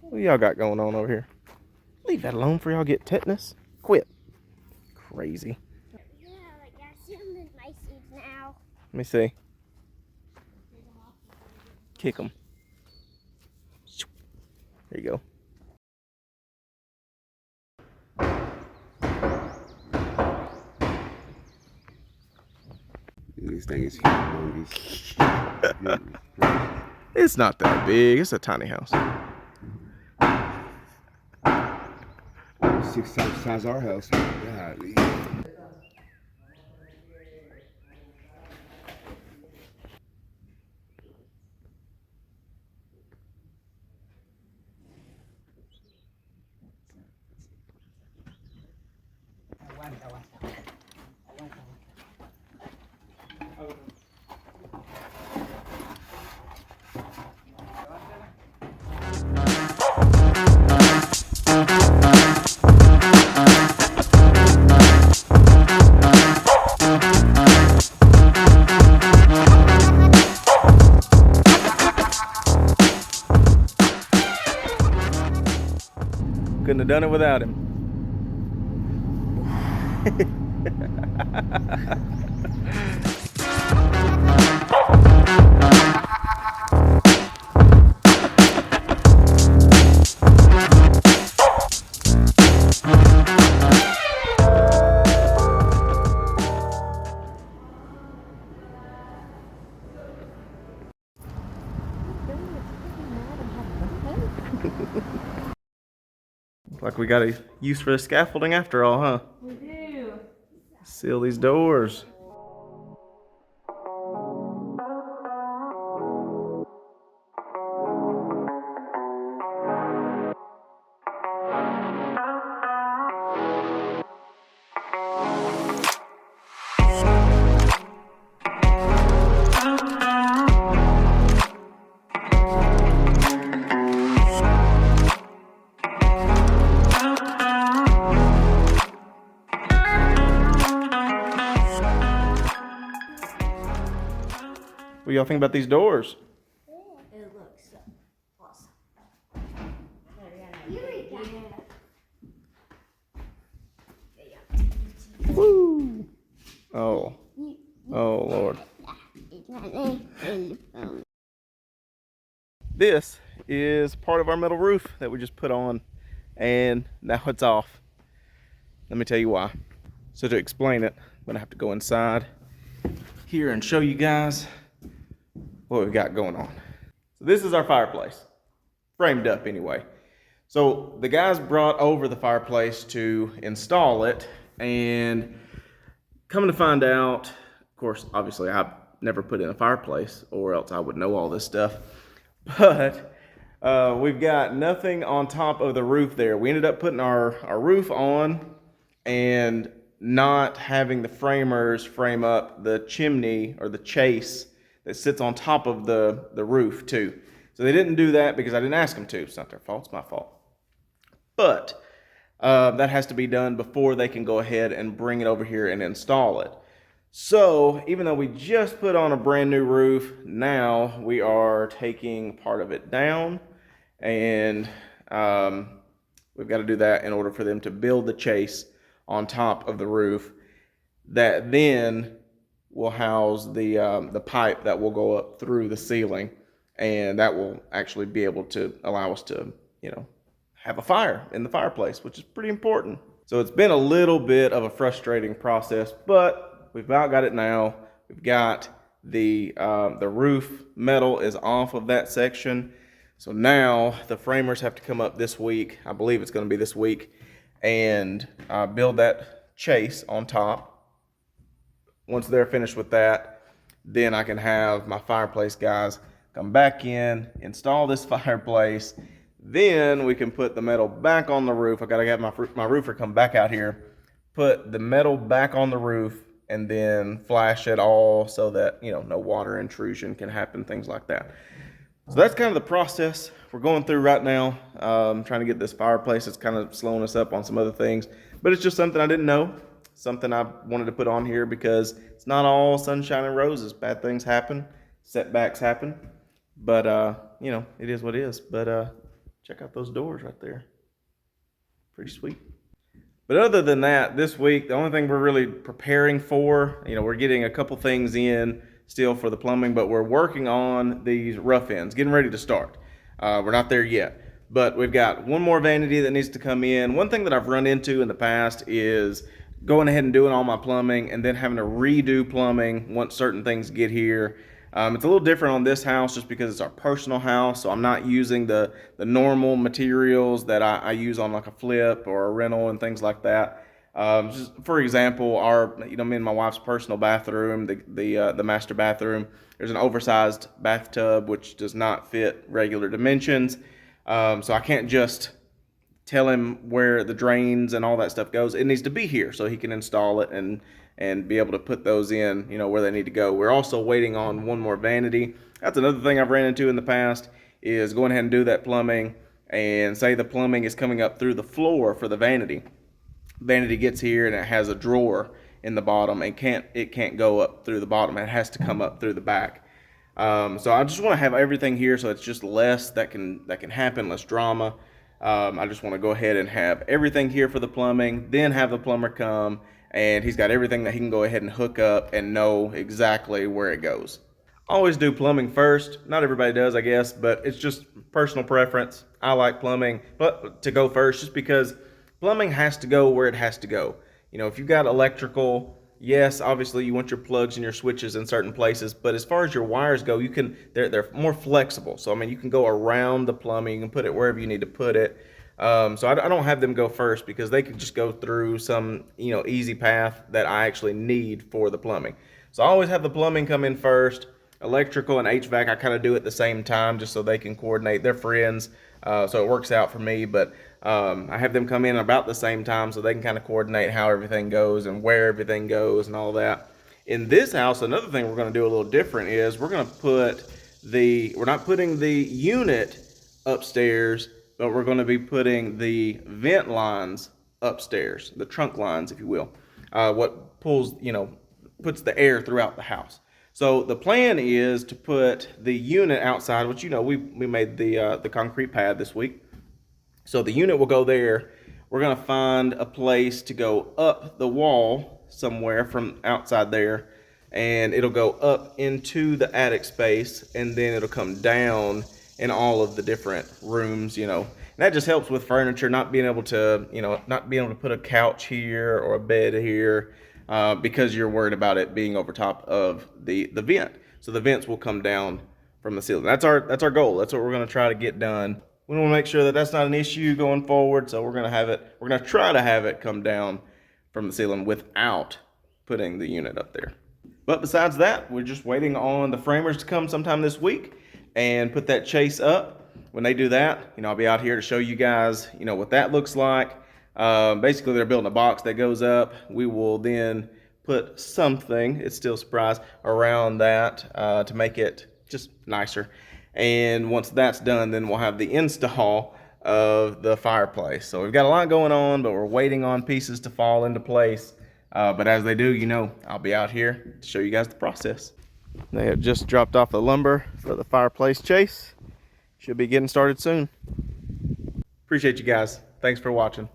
What y'all got going on over here? Leave that alone for y'all get tetanus. Quit. Crazy. Yeah, like I see them in my seeds now. Let me see. Kick them. There you go. This thing is humongous. It's not that big. It's a tiny house. 6 times the size of our house. Golly. Couldn't have done it without him. Like we got a use for the scaffolding after all, huh? We do. Seal these doors. What do y'all think about these doors? It looks awesome. Woo! Oh. Oh, Lord. This is part of our metal roof that we just put on, and now it's off. Let me tell you why. So to explain it, I'm gonna have to go inside here and show you guys what we've got going on. So this is our fireplace, framed up anyway. So the guys brought over the fireplace to install it, and coming to find out, of course, obviously I've never put in a fireplace, or else I would know all this stuff, but we've got nothing on top of the roof there. We ended up putting our roof on and not having the framers frame up the chimney or the chase that sits on top of the roof too. So they didn't do that because I didn't ask them to. It's not their fault, it's my fault. But that has to be done before they can go ahead and bring it over here and install it. So even though we just put on a brand new roof, now we are taking part of it down, and we've got to do that in order for them to build the chase on top of the roof that then will house the pipe that will go up through the ceiling, and that will actually be able to allow us to, you know, have a fire in the fireplace, which is pretty important. So it's been a little bit of a frustrating process, but we've about got it now. We've got the roof metal is off of that section. So now the framers have to come up this week. I believe it's going to be this week, and build that chase on top. Once they're finished with that, then I can have my fireplace guys come back in, install this fireplace. Then we can put the metal back on the roof. I gotta have my roofer come back out here, put the metal back on the roof, and then flash it all so that, you know, no water intrusion can happen, things like that. So that's kind of the process we're going through right now. Trying to get this fireplace. It's kind of slowing us up on some other things, but it's just something I didn't know. Something I wanted to put on here because it's not all sunshine and roses. Bad things happen, setbacks happen, but you know, it is what it is. But check out those doors right there. Pretty sweet. But other than that, this week, the only thing we're really preparing for, we're getting a couple things in still for the plumbing, but we're working on these rough ends, getting ready to start. We're not there yet, but we've got one more vanity that needs to come in. One thing that I've run into in the past is going ahead and doing all my plumbing and then having to redo plumbing once certain things get here. It's a little different on this house just because it's our personal house, so I'm not using the normal materials that I use on like a flip or a rental and things like that. Just for example, me and my wife's personal bathroom, the master bathroom, there's an oversized bathtub which does not fit regular dimensions, so I can't just tell him where the drains and all that stuff goes. It needs to be here so he can install it and be able to put those in, where they need to go. We're also waiting on one more vanity. That's another thing I've ran into in the past, is going ahead and do that plumbing, and say the plumbing is coming up through the floor for the vanity. Vanity gets here and it has a drawer in the bottom and it can't go up through the bottom. It has to come up through the back. So I just want to have everything here so it's just less that can happen, less drama. I just want to go ahead and have everything here for the plumbing, then have the plumber come, and he's got everything that he can go ahead and hook up and know exactly where it goes. Always do plumbing first. Not everybody does, I guess, but it's just personal preference. I like plumbing to go first just because plumbing has to go where it has to go. If you've got electrical, yes, obviously you want your plugs and your switches in certain places, but as far as your wires go, they're more flexible. So you can go around the plumbing, you can put it wherever you need to put it. So I don't have them go first because they can just go through some easy path that I actually need for the plumbing. So I always have the plumbing come in first. Electrical and HVAC I kind of do at the same time just so they can coordinate. They're friends, so it works out for me, but I have them come in about the same time so they can kind of coordinate how everything goes and where everything goes and all that. In this house, another thing we're going to do a little different is we're going to we're not putting the unit upstairs, but we're going to be putting the vent lines upstairs, the trunk lines, if you will, what pulls, puts the air throughout the house. So the plan is to put the unit outside, which we made the concrete pad this week. So the unit will go there. We're going to find a place to go up the wall somewhere from outside there, and it'll go up into the attic space, and then it'll come down in all of the different rooms, And that just helps with furniture, not being able to put a couch here or a bed here, because you're worried about it being over top of the vent. So the vents will come down from the ceiling. That's our goal. That's what we're going to try to get done. We want to make sure that that's not an issue going forward. So we're going to try to have it come down from the ceiling without putting the unit up there. But besides that, we're just waiting on the framers to come sometime this week and put that chase up. When they do that, I'll be out here to show you guys, what that looks like. Basically, they're building a box that goes up. We will then put something, it's still a surprise, around that to make it just nicer. And once that's done, then we'll have the install of the fireplace. So we've got a lot going on, but we're waiting on pieces to fall into place. But as they do, I'll be out here to show you guys the process. They have just dropped off the lumber for the fireplace chase. Should be getting started soon. Appreciate you guys. Thanks for watching.